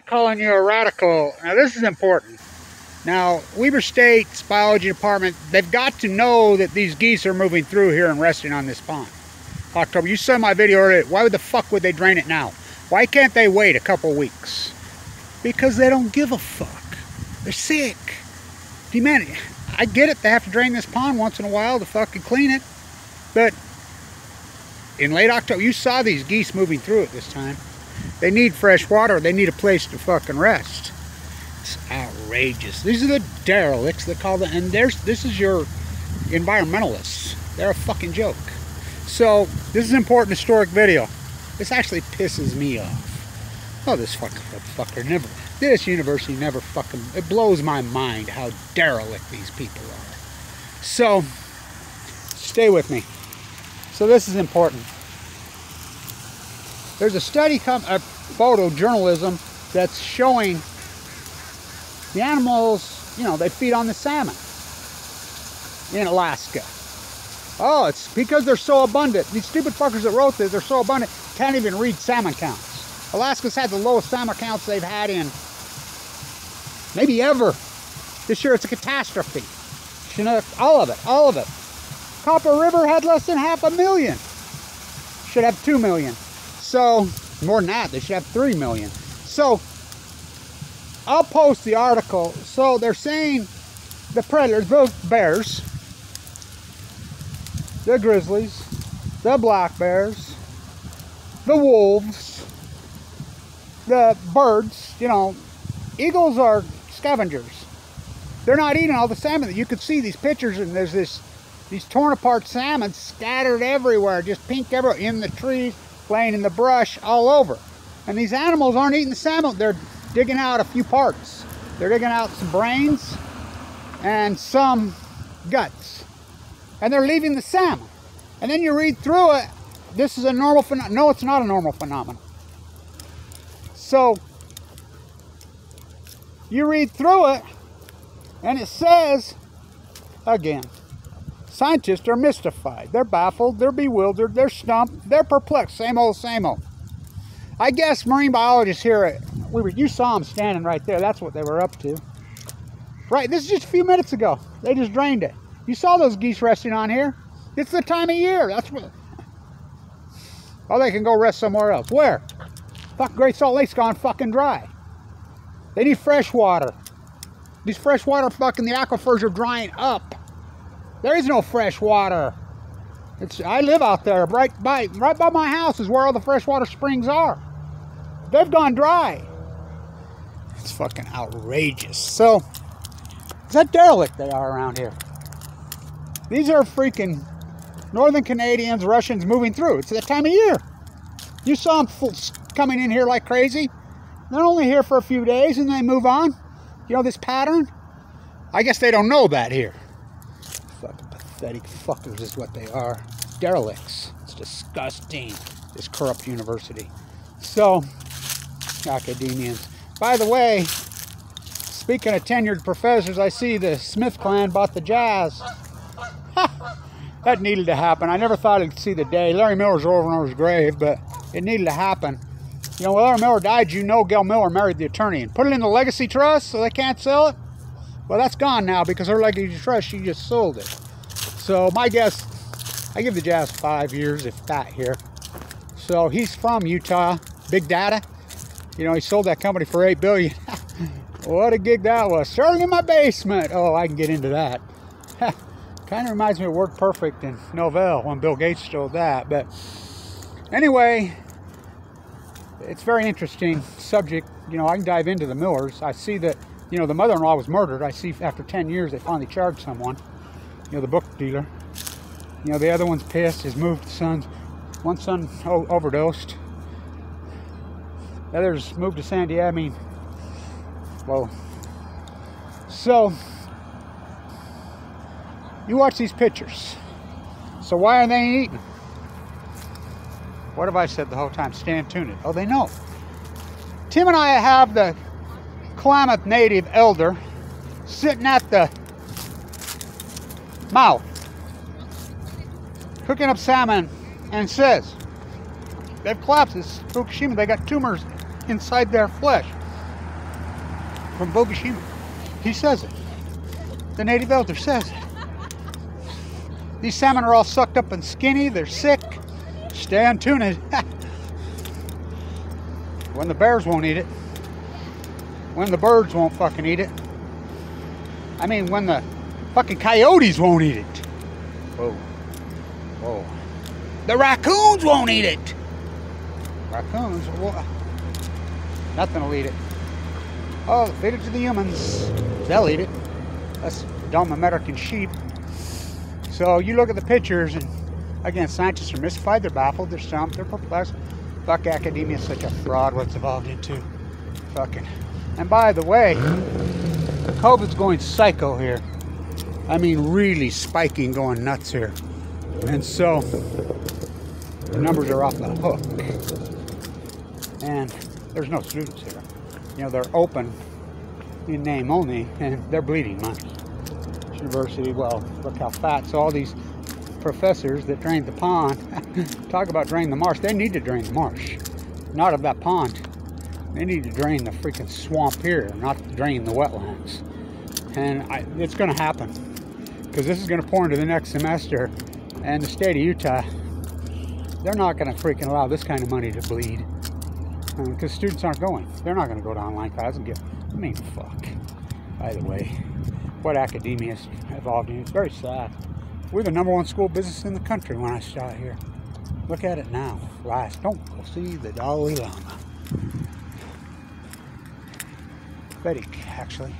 Calling you a radical. Now this is important. Now Weber State's biology department, they've got to know that these geese are moving through here and resting on this pond. October, you saw my video earlier. Why the fuck would they drain it now? Why can't they wait a couple weeks? Because they don't give a fuck. They're sick. Humanity. I get it, they have to drain this pond once in a while to fucking clean it. But in late October, you saw these geese moving through it this time. They need fresh water. They need a place to fucking rest. It's outrageous. These are the derelicts that call them, and this is your environmentalists. They're a fucking joke. So this is an important historic video. This actually pisses me off. Oh, this fucking fucker never. This university never fucking. It blows my mind how derelict these people are. So stay with me. So this is important. There's a study, photojournalism, that's showing the animals, you know, they feed on the salmon in Alaska. Oh, it's because they're so abundant. These stupid fuckers that wrote this, they're so abundant, can't even read salmon counts. Alaska's had the lowest salmon counts they've had in maybe ever. This year it's a catastrophe. Chinook, all of it. Copper River had less than 500,000. Should have 2 million. So, more than that, they should have 3 million. So, I'll post the article. So, they're saying the predators, the bears, the grizzlies, the black bears, the wolves, the birds, you know, eagles are scavengers. They're not eating all the salmon. You could see these pictures, and there's these torn apart salmon scattered everywhere, just pink everywhere, in the trees, laying in the brush, all over. And these animals aren't eating the salmon. They're digging out a few parts. They're digging out some brains and some guts. And they're leaving the salmon. And then you read through it. This is a normal phenomenon. No, it's not a normal phenomenon. So, you read through it, and it says, again, scientists are mystified. They're baffled. They're bewildered. They're stumped. They're perplexed. Same old, same old. I guess marine biologists here, you saw them standing right there. That's what they were up to. Right, this is just a few minutes ago. They just drained it. You saw those geese resting on here. It's the time of year. That's what. Oh, they can go rest somewhere else. Where? Fuck, Great Salt Lake's gone fucking dry. They need fresh water. These fresh water fucking, the aquifers are drying up. There is no fresh water. I live out there. Right by my house is where all the freshwater springs are. They've gone dry. It's fucking outrageous. So, it's that derelict they are around here. These are freaking Northern Canadians, Russians moving through. It's that time of year. You saw them coming in here like crazy. They're only here for a few days and they move on. You know this pattern? I guess they don't know that here. Fucking pathetic fuckers is what they are. Derelicts. It's disgusting. This corrupt university. So, academians. By the way, speaking of tenured professors, I see the Smith clan bought the Jazz. That needed to happen. I never thought I'd see the day. Larry Miller's over on his grave, but it needed to happen. You know, when Larry Miller died, you know Gail Miller married the attorney and put it in the legacy trust so they can't sell it. Well, that's gone now because her legacy trust, she just sold it. So my guess, I give the Jazz 5 years, if that, here. So he's from Utah, Big Data. You know, he sold that company for $8 billion. What a gig that was. Starting in my basement. Oh, I can get into that. Kind of reminds me of Word Perfect and Novell when Bill Gates stole that. But anyway, it's a very interesting subject. You know, I can dive into the Millers. I see that, you know, the mother-in-law was murdered. I see after 10 years they finally charged someone. You know, the book dealer. You know, the other one's pissed. His moved sons. One son overdosed. The others moved to San Diego. I mean, well, so you watch these pictures. So why are they eating? What have I said the whole time? Stand tuned. Oh, they know. Tim and I have the Klamath native elder sitting at the mouth, cooking up salmon, and says they've collapsed. It's Fukushima. They got tumors inside their flesh. from Fukushima. He says it. The native elder says it. These salmon are all sucked up and skinny. They're sick. Stay on tuna. When the bears won't eat it. When the birds won't fucking eat it. I mean, when the fucking coyotes won't eat it. Whoa. Whoa. The raccoons won't eat it. Raccoons? Well, nothing will eat it. Oh, feed it to the humans. They'll eat it. That's dumb American sheep. So you look at the pictures, and again, scientists are mystified, they're baffled, they're stumped, they're perplexed. Fuck, academia is such a fraud, what's evolved into. Fucking. And by the way, COVID's going psycho here. I mean, really spiking, going nuts here. And so, the numbers are off the hook. And there's no students here. You know, they're open in name only, and they're bleeding money. University, well, look how fat. So all these professors that drained the pond, talk about drain the marsh, they need to drain the marsh, not of that pond. They need to drain the freaking swamp here, not drain the wetlands. And it's going to happen, because this is going to pour into the next semester, and the state of Utah, they're not going to freaking allow this kind of money to bleed, because students aren't going. They're not going to go to online classes and get, I mean, fuck. By the way, what academia has evolved in. It's very sad. We're the #1 school business in the country when I start here. Look at it now. Last. Don't go see the Dalai Lama. Pathetic, actually.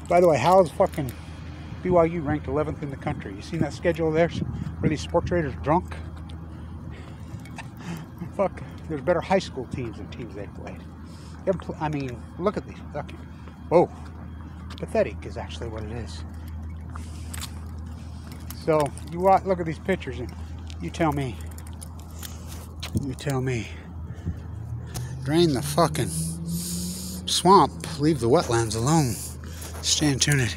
By the way, how's fucking BYU ranked 11th in the country? You seen that schedule there? Where these sports traders drunk? Fuck. There's better high school teams than teams they've played. I mean, look at these fucking. Whoa. Pathetic is actually what it is. So you look at these pictures and you tell me. Drain the fucking swamp. Leave the wetlands alone. Stay tuned.